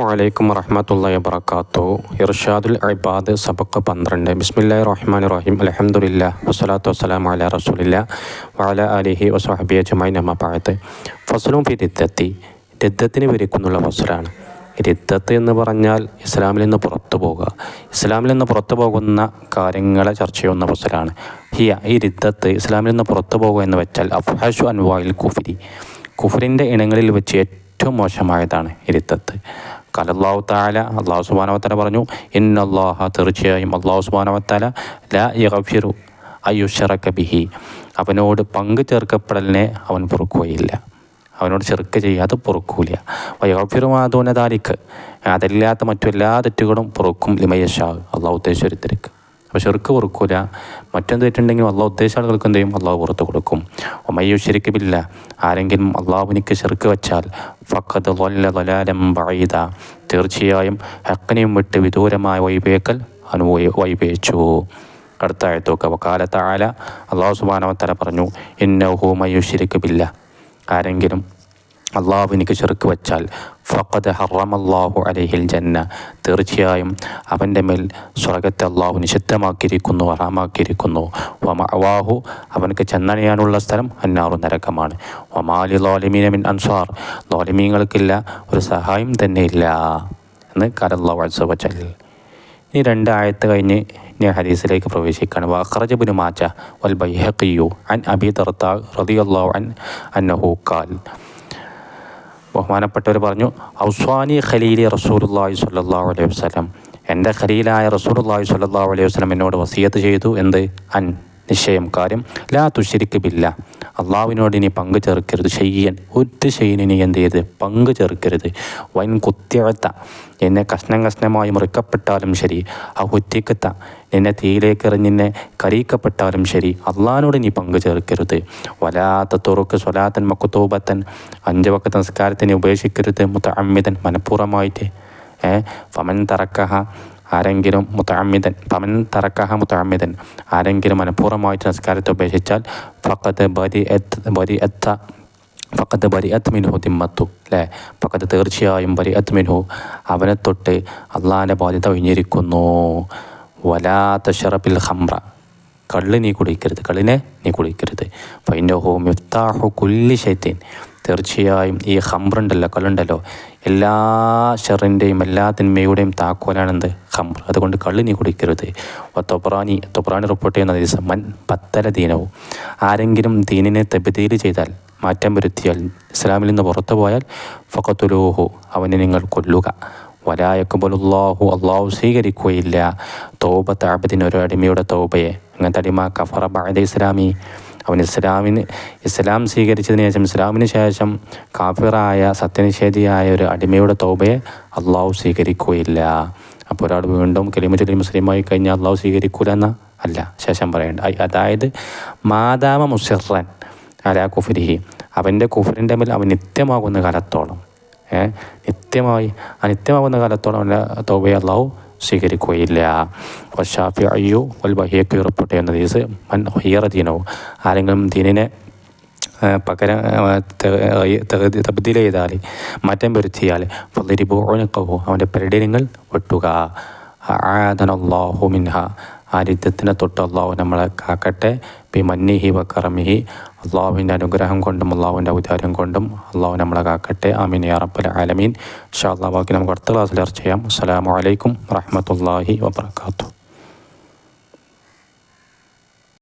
വലൈക്കും വറഹ്മത്തുള്ളാഹി വബറകാതുഹു. ഇർഷാദുൽ ഇബാദ് സബഖ് 12. ബിസ്മില്ലാഹിർ റഹ്മാനിർ റഹീം. അൽഹംദുലില്ലാഹ് വസ്സലാത്തു വസ്സലാമു അലാ റസൂലില്ലാഹ് വഅലാ ആലിഹി വസ്വഹ്ബിഹി അജ്മഈൻ. അമ്മാ ബഅദ്. ഫസ്ലുൻ ഫി റിദ്ദത്തി. റിദ്ദത്തിനെ വിവരിക്കുന്നുള്ള ഫസ്ലാണ്. റിദ്ദത്ത് എന്ന് പറഞ്ഞാൽ ഇസ്ലാമിൽ നിന്ന് പുറത്തു പോകുക. ഇസ്ലാമിൽ നിന്ന് പുറത്തു പോകുന്ന കാര്യങ്ങളെ ചർച്ച ചെയ്യുന്ന ഫസ്ലാണ്. ഈ റിദ്ദത്ത് ഇസ്ലാമിൽ നിന്ന് പുറത്തു പോകുക എന്ന് വെച്ചാൽ അഫ്ഹഷു അൻവാഇൽ കുഫ്രി. കുഫ്രിൻ്റെ ഇനങ്ങളിൽ വെച്ച് ഏറ്റവും മോശമായതാണ് റിദ്ദത്ത്. ഖാലല്ലാഹു തആല, അല്ലാഹു സുബ്ഹാനഹു വതആല പറഞ്ഞു, ഇന്നല്ലാഹ, തീർച്ചയായും അല്ലാഹു സുബ്ഹാനഹു വതആല, ലാ യഗ്ഫിറു അയ്യുശ്റക ബിഹി, അവനോട് പങ്കു ചേർക്കപ്പെടലിനെ അവൻ പൊറുക്കുകയില്ല. അവനോട് ശിർക്ക് ചെയ്യാതെ പൊറുക്കൂല. വയഗ്ഫിറു മാ ദൂന ദാലിക, അതല്ലാത്ത മറ്റെല്ലാ തെറ്റുകളും പൊറുക്കും ലിമയശാ, അല്ലാഹു ഉദ്ദേശിച്ചവർക്ക്. അപ്പോൾ ശിർക്ക് പൊറുക്കൂല. മറ്റെന്ത് തെറ്റുണ്ടെങ്കിലും അല്ലാഹു ഉദ്ദേശിച്ച ആളുകൾക്ക് എന്ത് ചെയ്യും? അല്ലാഹു പുറത്തു കൊടുക്കും. വമയ്യു ശിരിക്ക് ബില്ലാ, ആരെങ്കിലും അല്ലാഹുവിനിക്ക് ശിർക്ക് വെച്ചാൽ ഫഖദ് ളല്ല ളലാലൻ ബഈദ, തീർച്ചയായും ഹഖ്നെയും വിട്ട് വിദൂരമായ വഴിപേക്കൽ വഴിപേച്ചു. അടുത്ത ആയത്ത് നോക്കുക. വഖാല തആല, അല്ലാഹു സുബ്ഹാനഹു വതആല പറഞ്ഞു, ഇന്നഹു മയ്യു ശിരിക്ക് ബില്ലാ, ആരെങ്കിലും അള്ളാഹുവിനിക്ക് ശിർക്ക് വച്ചാൽ ഫഖദ് ഹറമല്ലാഹു അലൈഹിൽ ജന്ന, തീർച്ചയായും അവൻ്റെ മേൽ സ്വർഗത്തെ അള്ളാഹു നിഷിദ്ധമാക്കിയിരിക്കുന്നു, ഹറാമാക്കിയിരിക്കുന്നു. വമഅവാഹു, അവനക്ക് ചെന്നണിയാനുള്ള സ്ഥലം അന്നാറു, നരകമാണ്. വമാലി ളാലിമീന മിൻ അൻസാർ, ളാലിമീങ്ങൾക്കില്ല ഒരു സഹായം തന്നെ ഇല്ല എന്ന് ഖാലല്ലാഹു അസ്സ വജൽ. ഈ രണ്ട് ആയത്ത് കഴിഞ്ഞ് ഇനി ഹദീസിലേക്ക് പ്രവേശിക്കുകയാണ്. വഖറജ ഇബ്നു മാജ വൽ ബൈഹഖിയു അൻ അബീ ദർദാ റളിയല്ലാഹു അൻഹു ഖാൽ, ബഹുമാനപ്പെട്ടവർ പറഞ്ഞു, ഔസ്വാനി ഖലീലി റസൂലുള്ളാഹി സ്വല്ലല്ലാഹു അലൈഹി വസല്ലം, എൻ്റെ ഖലീലായ റസൂലുള്ളാഹി സ്വല്ലല്ലാഹു അലൈഹി വസല്ലം എന്നോട് വസിയത്ത് ചെയ്തു. എന്ത്? അൻ, നിശ്ചയം, കാര്യം, ലാ തുശ്രിക് ബില്ലാ, അള്ളാഹുവിനോട് ഇനി പങ്കു ചേർക്കരുത്. ഷൈഅൻ, ഒരു ഷൈഇന് നീ എന്ത് ചെയ്ത്? പങ്കു ചേർക്കരുത്. വൻ കുത്തിഅത, എന്നെ കഷ്ണം കഷ്ണമായി മുറിക്കപ്പെട്ടാലും ശരി, ആ ഹുറ്റിക്കത്ത, നിന്നെ തീയിലേക്ക് എറിഞ്ഞ് നിന്നെ കരീക്കപ്പെട്ടാലും ശരി, അള്ളാഹിനോട് നീ പങ്കു ചേർക്കരുത്. വലാത്ത തുറുക്ക് സ്വലാത്തൻ മക്തൂബത്തൻ, 5 വഖ്ത് നിസ്കാരത്തിനെ ഉപേക്ഷിക്കരുത്. മുതഅമ്മിദൻ, മനഃപൂർവ്വമായിട്ട്. ഫമൻ തറക്കഹ, ആരെങ്കിലും ആരെങ്കിലും മനഃപൂർവ്വമായിട്ട് നിസ്കാരത്തെ ഉപേക്ഷിച്ചാൽ ഫഖദ് ബരിഅത്ത് മിൻഹു ദിമ്മത്തു, അല്ലേ? ഫഖദ്, തീർച്ചയായും, ബരിഅത്ത് മിൻഹു, അവനെ തൊട്ട് അള്ളാഹിൻ്റെ ബാധ്യത ഒഴിഞ്ഞിരിക്കുന്നു. വലാ തശ്റബിൽ ഖംറ, കള്ളിനെ നീ കുടിക്കരുത്. ഫഇന്നഹു മിഫ്താഹു കുല്ലി ശൈത്തിൻ, തീർച്ചയായും ഈ ഖംറുണ്ടല്ലോ, കള്ളുണ്ടല്ലോ, എല്ലാ ഷറിൻ്റെയും എല്ലാ തിന്മയുടെയും താക്കോലാണെന്ത്? ഖംർ. അതുകൊണ്ട് കള്ള് നീ കുടിക്കരുത്. തൊബ്രാനി റിപ്പോർട്ട് ചെയ്യുന്ന ഹദീസ്, മൻ ബദ്ദല ദീനഹു, ആരെങ്കിലും ദീനിനെ തബ്ദീൽ ചെയ്താൽ, മാറ്റം വരുത്തിയാൽ, ഇസ്ലാമിൽ നിന്ന് പുറത്തു പോയാൽ, ഫഖ്തുലൂഹു, അവനെ നിങ്ങൾ കൊല്ലുക. വലാ യഖ്ബലുല്ലാഹു, അള്ളാഹു സ്വീകരിക്കുകയില്ല തൗബത അബ്ദിൻ, ഒരു അടിമയുടെ തൗബയെ. അങ്ങനത്തെ അടിമ കഫറ ബഅദ ഇസ്ലാമി, അവൻ ഇസ്ലാം സ്വീകരിച്ചതിന് ശേഷം, ഇസ്ലാമിന് ശേഷം കാഫിറായ, സത്യനിഷേധിയായ ഒരു അടിമയുടെ തൗബയെ അള്ളാഹു സ്വീകരിക്കുകയില്ല. അപ്പോൾ ഒരാൾ വീണ്ടും കലിമ ചൊല്ലി മുസ്ലിമായി കഴിഞ്ഞാൽ അള്ളാഹു സ്വീകരിക്കൂല എന്ന അല്ല, ശേഷം പറയേണ്ട. അതായത് മാദാമ മുസിറൻ അലാ കുഫ്രിഹി, അവൻ്റെ കുഫ്രിൻ്റെ മേൽ അവൻ നിത്യമാകുന്ന കാലത്തോളം, നിത്യമാകുന്ന കാലത്തോളം അവൻ്റെ തൗബയെ അള്ളാഹു സ്വീകരിക്കുകയില്ല. ഷാഫിഈ വൽ ബൈഹഖി റിപ്പോർട്ട് ചെയ്യുന്ന ഹദീസ്, മൻ ഗയ്യറ ദീനഹു, ആരെങ്കിലും ദീനിനെ പകരം തബ്ദീൽ ചെയ്താൽ, മാറ്റം വരുത്തിയാൽ, ഫളിരിബൂ ഉനഖഹു, അവൻ്റെ പെരടികൾ വെട്ടുക. അആദനല്ലാഹു മിൻഹ, ആ രിദ്ദത്തിനെ തൊട്ട് അള്ളാഹു നമ്മളെ കാക്കട്ടെ. ബിമന്നിഹി വകറമിഹി, അള്ളാഹുവിൻ്റെ അനുഗ്രഹം കൊണ്ടും അള്ളാഹുവിൻ്റെ ഔദാര്യം കൊണ്ടും അള്ളാഹു നമ്മളെ കാക്കട്ടെ. ആമീൻ യാ റബ്ബൽ ആലമീൻ. ഇൻഷാ അല്ലാഹ് ബാക്കി നമുക്ക് അടുത്ത ക്ലാസ്സിൽ ചർച്ച ചെയ്യാം. അസ്സലാമു അലൈക്കും വറഹ്മത്തുള്ളാഹി വബറകാതുഹു.